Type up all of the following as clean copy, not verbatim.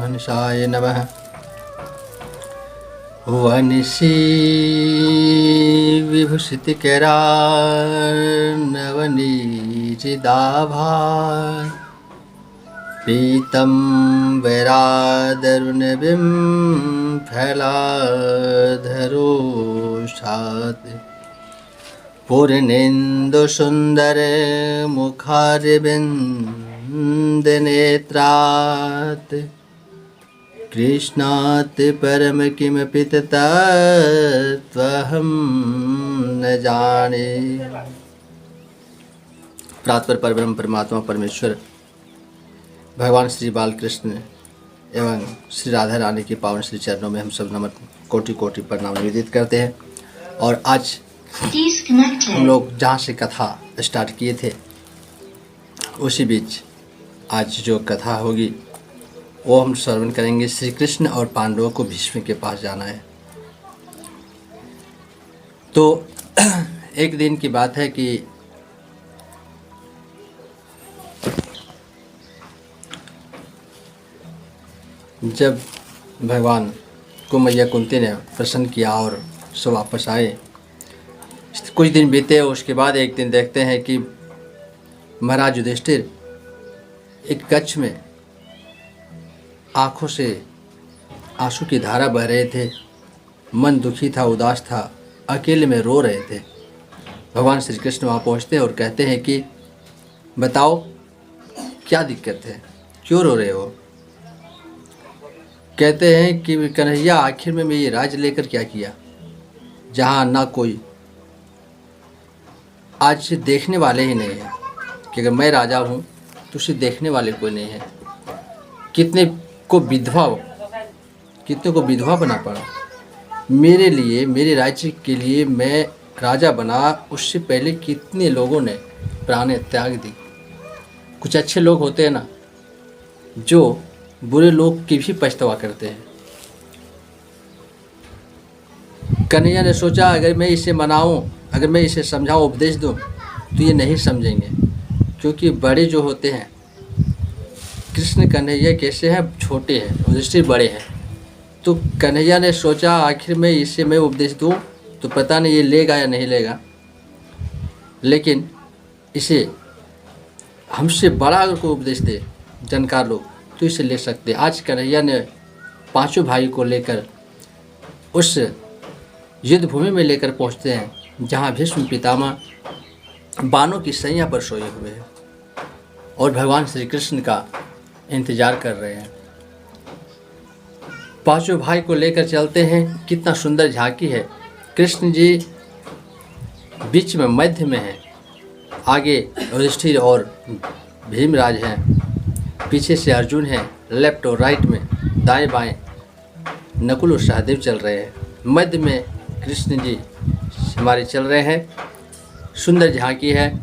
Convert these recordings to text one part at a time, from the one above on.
परमहंसाय नमः। वनिशी विभूषितकरार्णवनीचिदाभार पीतम्बरादरुणबिं फलाधरोषात् पूर्णेन्दुसुन्दर मुखारविन्दनेत्रात् कृष्णात् परम किमपि तत्त्वहं न जाने। प्रातपर परब्रह्म परमात्मा परमेश्वर भगवान श्री बालकृष्ण एवं श्री राधा रानी की पावन श्री चरणों में हम सब नमन कोटि कोटि प्रणाम निवेदित करते हैं। और आज हम लोग जहाँ से कथा स्टार्ट किए थे उसी बीच आज जो कथा होगी वो हम श्रवण करेंगे। श्री कृष्ण और पांडवों को भीष्म के पास जाना है। तो एक दिन की बात है कि जब भगवान को मैया कुंती ने प्रसन्न किया और सब वापस आए, कुछ दिन बीते। उसके बाद एक दिन देखते हैं कि महाराज युधिष्ठिर एक कच्छ में आँखों से आंसू की धारा बह रहे थे, मन दुखी था, उदास था, अकेले में रो रहे थे। भगवान श्री कृष्ण वहाँ पहुँचते हैं और कहते हैं कि बताओ क्या दिक्कत है, क्यों रो रहे हो। कहते हैं कि कन्हैया आखिर में मैं ये राज्य लेकर क्या किया, जहाँ ना कोई आज से देखने वाले ही नहीं है कि अगर मैं राजा हूँ तो उसे देखने वाले कोई नहीं है। कितने को विधवा बना पड़ा मेरे लिए, मेरे राज्य के लिए मैं राजा बना। उससे पहले कितने लोगों ने प्राण त्याग दी। कुछ अच्छे लोग होते हैं ना जो बुरे लोग की भी पछतावा करते हैं। कन्हैया ने सोचा अगर मैं इसे मनाऊं, अगर मैं इसे समझाऊं, उपदेश दूं तो ये नहीं समझेंगे, क्योंकि बड़े जो होते हैं, कृष्ण कन्हैया कैसे हैं, छोटे हैं, युधिष्ठिर बड़े हैं। तो कन्हैया ने सोचा आखिर में इसे मैं उपदेश दूं तो पता नहीं ये लेगा या नहीं लेगा, लेकिन इसे हमसे बड़ा अगर कोई उपदेश दे जानकार लोग तो इसे ले सकते। आज कन्हैया ने पांचों भाई को लेकर उस युद्ध भूमि में लेकर पहुंचते हैं जहां भीष्म पितामह बाणों की सैया पर सोए हुए हैं और भगवान श्री कृष्ण का इंतजार कर रहे हैं। पांचों भाई को लेकर चलते हैं। कितना सुंदर झांकी है। कृष्ण जी बीच में मध्य में हैं, आगे युधिष्ठिर और भीमराज हैं, पीछे से अर्जुन है, लेफ्ट और राइट में, दाएं बाएं नकुल और सहदेव चल रहे हैं, मध्य में कृष्ण जी हमारे चल रहे हैं। सुंदर झांकी है।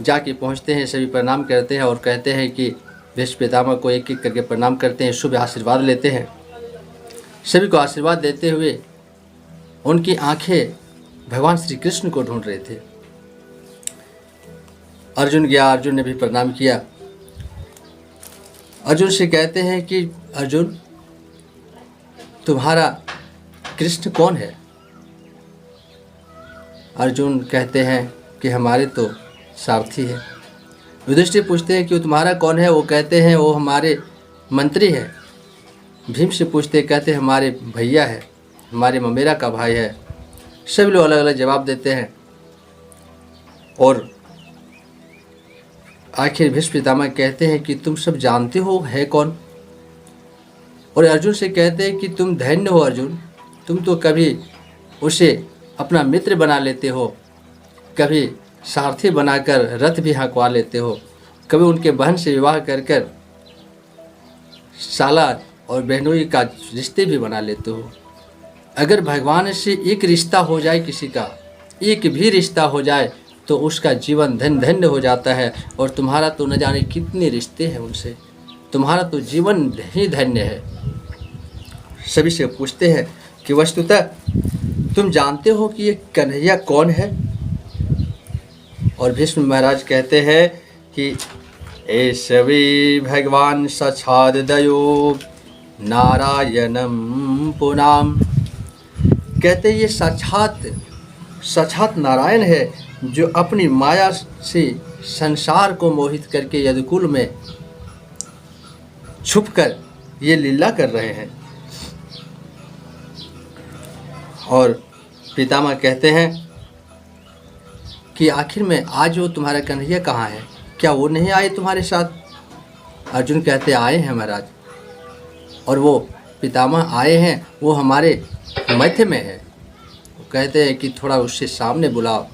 जाके पहुंचते हैं, सभी प्रणाम करते हैं और कहते हैं कि भीष्म पितामह को एक एक करके प्रणाम करते हैं, शुभ आशीर्वाद लेते हैं। सभी को आशीर्वाद देते हुए उनकी आंखें भगवान श्री कृष्ण को ढूंढ रहे थे। अर्जुन गया, अर्जुन ने भी प्रणाम किया। अर्जुन से कहते हैं कि अर्जुन तुम्हारा कृष्ण कौन है। अर्जुन कहते हैं कि हमारे तो सारथी है। युधिष्ठिर पूछते हैं कि वो तुम्हारा कौन है। वो कहते हैं वो हमारे मंत्री है। भीम से पूछते, कहते हैं हमारे भैया है, हमारे ममेरा का भाई है। सभी लोग अलग अलग जवाब देते हैं और आखिर भीष्म पितामह कहते हैं कि तुम सब जानते हो है कौन। और अर्जुन से कहते हैं कि तुम धन्य हो अर्जुन, तुम तो कभी उसे अपना मित्र बना लेते हो, कभी सारथी बनाकर रथ भी हाँकवा लेते हो, कभी उनके बहन से विवाह कर कर साला और बहनोई का रिश्ते भी बना लेते हो। अगर भगवान से एक रिश्ता हो जाए, किसी का एक भी रिश्ता हो जाए तो उसका जीवन धन्य हो जाता है। और तुम्हारा तो न जाने कितने रिश्ते हैं उनसे, तुम्हारा तो जीवन ही धन्य है। सभी से पूछते हैं कि वस्तुतः तुम जानते हो कि ये कन्हैया कौन है। और भीष्म महाराज कहते हैं कि ए सभी भगवान सछाद दयो नारायणम पुनाम। कहते ये साक्षात नारायण है जो अपनी माया से संसार को मोहित करके यदुकुल में छुपकर ये लीला कर रहे हैं। और पितामह कहते हैं कि आखिर में आज वो तुम्हारा कन्हैया कहाँ है, क्या वो नहीं आए तुम्हारे साथ? अर्जुन कहते आए हैं महाराज, और वो पितामह आए हैं, वो हमारे मध्य में है। वो कहते हैं कि थोड़ा उससे सामने बुलाओ।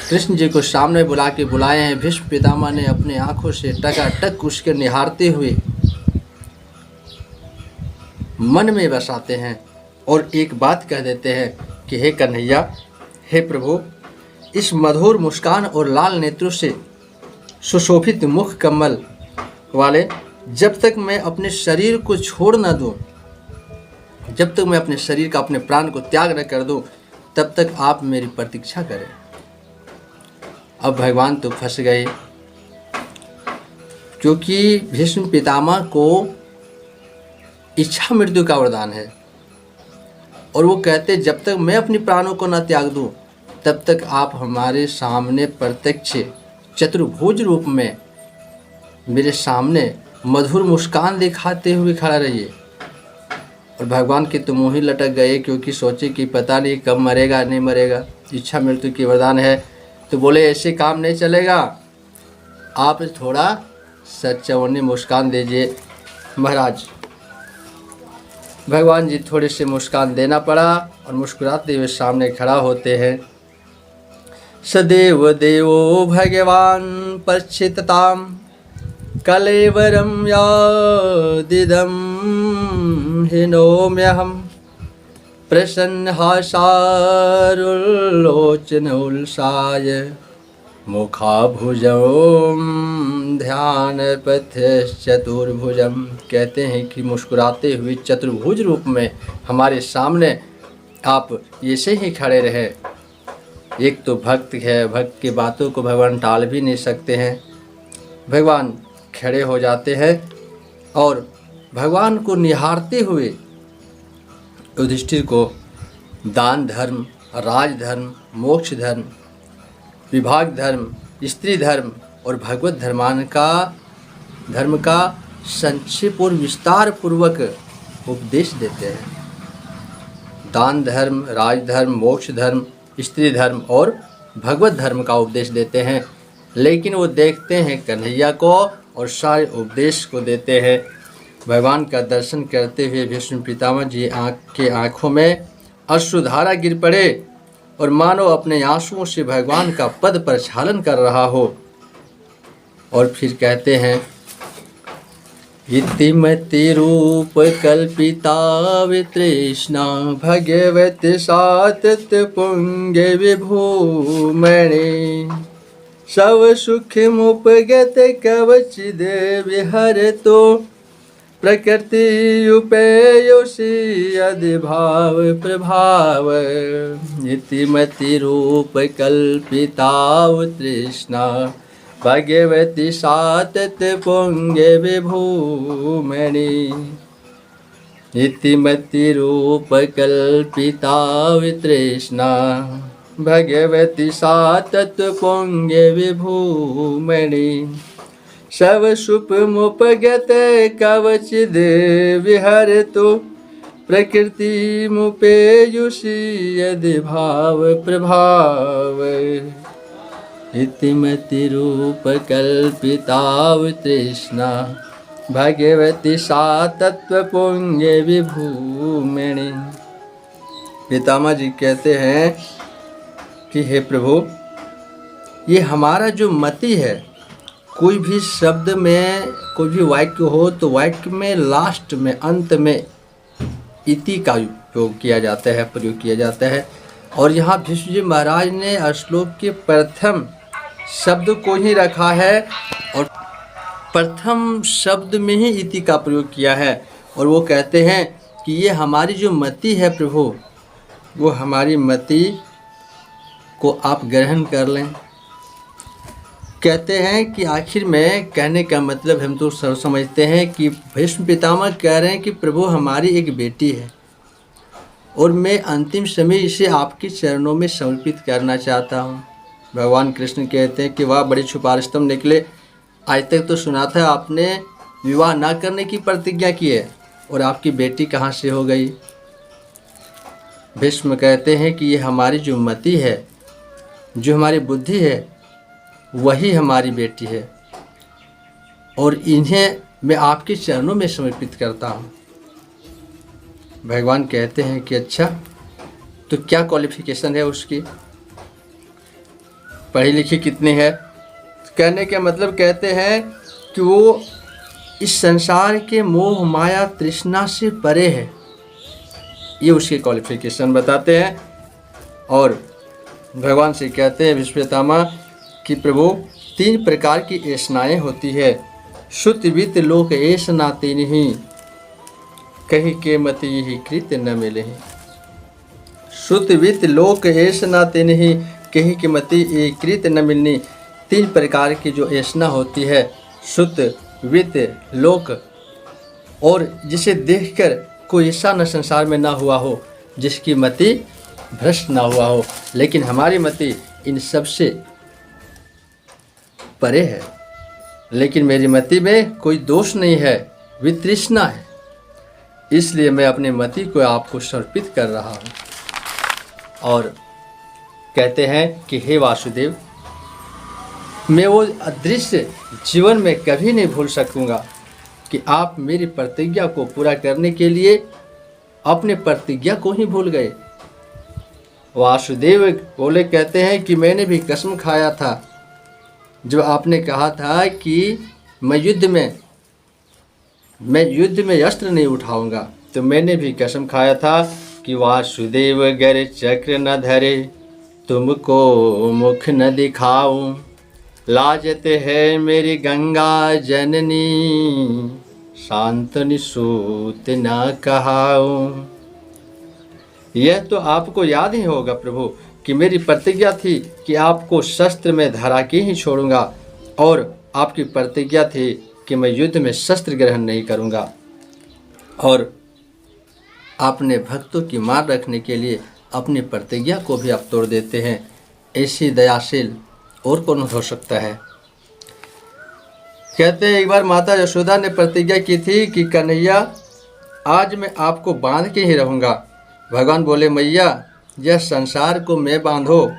कृष्ण जी को सामने बुला के बुलाए हैं। भीष्म पितामह ने अपने आंखों से टकाटक उसके निहारते हुए मन में बसाते हैं और एक बात कह देते हैं कि हे कन्हैया, हे प्रभु, इस मधुर मुस्कान और लाल नेत्रों से सुशोभित मुख कमल वाले, जब तक मैं अपने शरीर को छोड़ न दूं, जब तक मैं अपने शरीर का, अपने प्राण को त्याग न कर दूं, तब तक आप मेरी प्रतीक्षा करें। अब भगवान तो फंस गए, क्योंकि भीष्म पितामह को इच्छा मृत्यु का वरदान है और वो कहते जब तक मैं अपनी प्राणों को न त्याग दूं, तब तक आप हमारे सामने प्रत्यक्ष चतुर्भुज रूप में मेरे सामने मधुर मुस्कान दिखाते हुए खड़ा रहिए। और भगवान के तो मुँह ही लटक गए, क्योंकि सोचे कि पता नहीं कब मरेगा नहीं मरेगा, इच्छा मृत्यु की वरदान है। तो बोले ऐसे काम नहीं चलेगा, आप थोड़ा सच्चौनी मुस्कान दीजिए महाराज। भगवान जी थोड़े से मुस्कान देना पड़ा और मुस्कुराते हुए सामने खड़ा होते हैं। सदेव देवो भगवान पश्चितताम कलेवरम यादिदम हिनोम्यहम प्रसन्नहासारुल्लोचनोल्साय मुखाभुजं ध्यान चतुर्भुजम। कहते हैं कि मुस्कुराते हुए चतुर्भुज रूप में हमारे सामने आप ऐसे ही खड़े रहे। एक तो भक्त है, भक्त की बातों को भगवान टाल भी नहीं सकते हैं। भगवान खड़े हो जाते हैं और भगवान को निहारते हुए युधिष्ठिर को दान धर्म, राज धर्म, मोक्ष धर्म, विभाग धर्म, स्त्री धर्म और भगवत धर्म का संक्षेप और विस्तार पूर्वक उपदेश देते हैं। दान धर्म, राज धर्म, मोक्ष धर्म, स्त्री धर्म और भगवत धर्म का उपदेश देते हैं। लेकिन वो देखते हैं कन्हैया को और सारे उपदेश को देते हैं। भगवान का दर्शन करते हुए भीष्म पितामह जी के आँखों में अश्रुधारा गिर पड़े और मानो अपने आंसुओं से भगवान का पद प्रक्षालन कर रहा हो। और फिर कहते हैं इतिमति रूप कल्पिता वितृष्णा भगवत सातत पुंग विभूमणि सब सुख मुपगत कवच विहर तो प्रकृति उपेयोषि अधिभाव प्रभाव इतिमति रूप कल्पिता तृष्णा भगवती सातत पुंगे विभूमणि इतिमति रूप कल्पिता तृष्णा भगवती सातत पुंगे विभूमणि शव सुप मुपगत कवच विहर तो प्रकृति मुपेयुषि यदि भाव प्रभाव इतिमति रूप कल्पिता तृष्णा भगवती सातत्व पुंगे विभूमणि। पितामह जी कहते हैं कि हे प्रभु, ये हमारा जो मति है, कोई भी शब्द में कोई भी वाक्य हो तो वाक्य में लास्ट में अंत में इति का उपयोग किया जाता है, प्रयोग किया जाता है। और यहाँ भीष्म जी महाराज ने श्लोक के प्रथम शब्द को ही रखा है और प्रथम शब्द में ही इति का प्रयोग किया है। और वो कहते हैं कि ये हमारी जो मति है प्रभु, वो हमारी मति को आप ग्रहण कर लें। कहते हैं कि आखिर में कहने का मतलब हम तो समझते हैं कि भीष्म पितामह कह रहे हैं कि प्रभु हमारी एक बेटी है और मैं अंतिम समय इसे आपके चरणों में समर्पित करना चाहता हूँ। भगवान कृष्ण कहते हैं कि वाह बड़े छुपारिश तुम निकले, आज तक तो सुना था आपने विवाह ना करने की प्रतिज्ञा की है और आपकी बेटी कहाँ से हो गई। भीष्म कहते हैं कि ये हमारी जो मति है, जो हमारी बुद्धि है, वही हमारी बेटी है और इन्हें मैं आपके चरणों में समर्पित करता हूँ। भगवान कहते हैं कि अच्छा, तो क्या क्वालिफिकेशन है उसकी, पढ़ी लिखी कितनी है। कहने का मतलब कहते हैं कि वो इस संसार के मोह माया तृष्णा से परे है, ये उसकी क्वालिफिकेशन बताते हैं। और भगवान से कहते हैं भीष्म पितामह कि प्रभु 3 प्रकार की ऐसनाएँ होती है, श्रुत वित्त लोक ऐसना तीन ही, कहीं के मति यही कृत न मिले। श्रुत वित्त लोक ऐसना तीन ही, कहीं के मति ये कृत न मिलनी। 3 प्रकार की जो ऐसना होती है, श्रुत वित्त लोक, और जिसे देखकर कोई ऐसा न संसार में ना हुआ हो जिसकी मति भ्रष्ट ना हुआ हो, लेकिन हमारी मति इन सब से परे है। लेकिन मेरी मति में कोई दोष नहीं है, वितृष्णा है, इसलिए मैं अपनी मति को आपको समर्पित कर रहा हूँ। और कहते हैं कि हे वासुदेव, मैं वो अदृश्य जीवन में कभी नहीं भूल सकूँगा कि आप मेरी प्रतिज्ञा को पूरा करने के लिए अपने प्रतिज्ञा को ही भूल गए। वासुदेव बोले, कहते हैं कि मैंने भी कसम खाया था जो आपने कहा था कि मैं युद्ध में अस्त्र नहीं उठाऊंगा, तो मैंने भी कसम खाया था कि वासुदेव गर चक्र न धरे, तुमको मुख न दिखाऊं, लाजते है मेरी गंगा जननी, शांतनि सूत न कहाऊं। यह तो आपको याद ही होगा प्रभु कि मेरी प्रतिज्ञा थी कि आपको शस्त्र में धरा के ही छोड़ूंगा, और आपकी प्रतिज्ञा थी कि मैं युद्ध में शस्त्र ग्रहण नहीं करूंगा। और आपने भक्तों की मान रखने के लिए अपनी प्रतिज्ञा को भी आप तोड़ देते हैं। ऐसी दयाशील और कौन हो सकता है। कहते हैं एक बार माता यशोदा ने प्रतिज्ञा की थी कि कन्हैया आज मैं आपको बांध के ही रहूँगा। भगवान बोले, मैया यह संसार को मैं बांधो,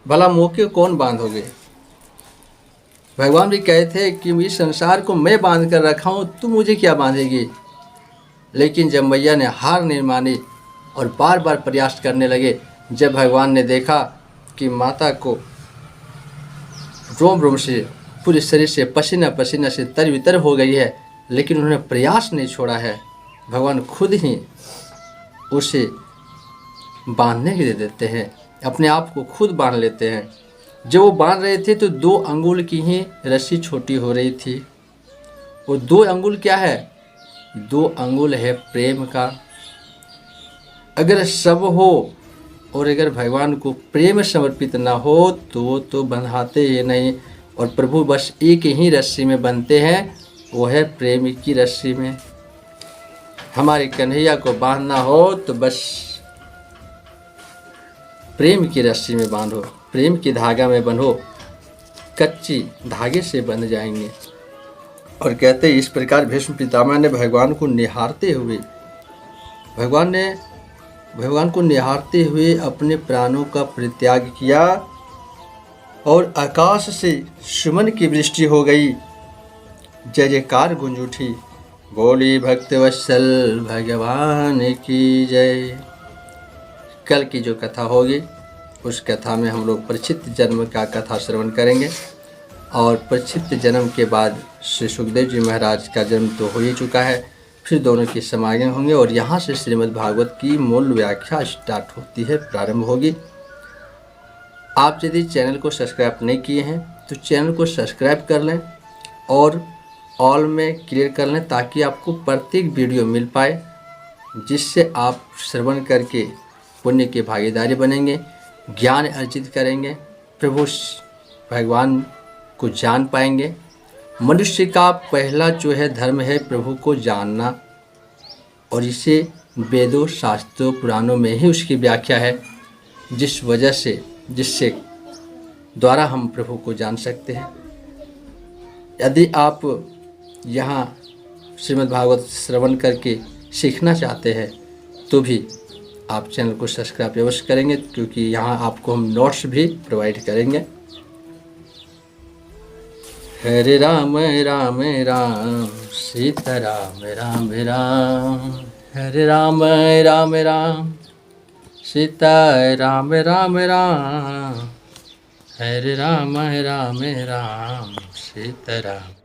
भला मुँह कौन बांधोगे। भगवान भी कहे थे कि इस संसार को मैं बांध कर रखा हूँ, तू मुझे क्या बांधेगी। लेकिन जब मैया ने हार नहीं मानी और बार बार प्रयास करने लगे, जब भगवान ने देखा कि माता को रोम रोम से, पूरे शरीर से पसीना पसीना से तर बितर हो गई है, लेकिन उन्होंने प्रयास नहीं छोड़ा है, भगवान खुद ही उसे बांधने के दे देते हैं, अपने आप को खुद बांध लेते हैं। जब वो बांध रहे थे तो 2 अंगुल की ही रस्सी छोटी हो रही थी। वो 2 अंगुल क्या है? 2 अंगुल है प्रेम का। अगर सब हो और अगर भगवान को प्रेम समर्पित ना हो तो बंधाते ही नहीं। और प्रभु बस एक ही रस्सी में बंधते हैं, वो है प्रेम की रस्सी में। हमारे कन्हैया को बांधना हो तो बस प्रेम की रस्सी में बांधो, प्रेम की धागा में बंधो, कच्ची धागे से बंध जाएंगे। और कहते इस प्रकार भीष्म पितामह ने भगवान को निहारते हुए अपने प्राणों का परित्याग किया और आकाश से सुमन की वृष्टि हो गई। जय जयकार गूंज उठी, बोली भक्तवत्सल भगवान की जय। कल की जो कथा होगी उस कथा में हम लोग परीक्षित जन्म का कथा श्रवण करेंगे। और परीक्षित जन्म के बाद श्री सुखदेव जी महाराज का जन्म तो हो ही चुका है, फिर दोनों के समागम होंगे और यहाँ से श्रीमद् भागवत की मूल व्याख्या स्टार्ट होती है, प्रारंभ होगी। आप यदि चैनल को सब्सक्राइब नहीं किए हैं तो चैनल को सब्सक्राइब कर लें और ऑल में क्लियर कर लें, ताकि आपको प्रत्येक वीडियो मिल पाए, जिससे आप श्रवण करके पुण्य के भागीदारी बनेंगे, ज्ञान अर्जित करेंगे, प्रभु भगवान को जान पाएंगे। मनुष्य का पहला जो है धर्म है प्रभु को जानना, और इसे वेदों, शास्त्रों, पुराणों में ही उसकी व्याख्या है, जिससे द्वारा हम प्रभु को जान सकते हैं। यदि आप यहाँ श्रीमद् भागवत श्रवण करके सीखना चाहते हैं तो भी आप चैनल को सब्सक्राइब अवश्य करेंगे, क्योंकि यहाँ आपको हम नोट्स भी प्रोवाइड करेंगे। हरे राम राम राम सीता राम राम राम, हरे राम राम राम सीता राम राम राम, हरे राम राम राम सीता राम।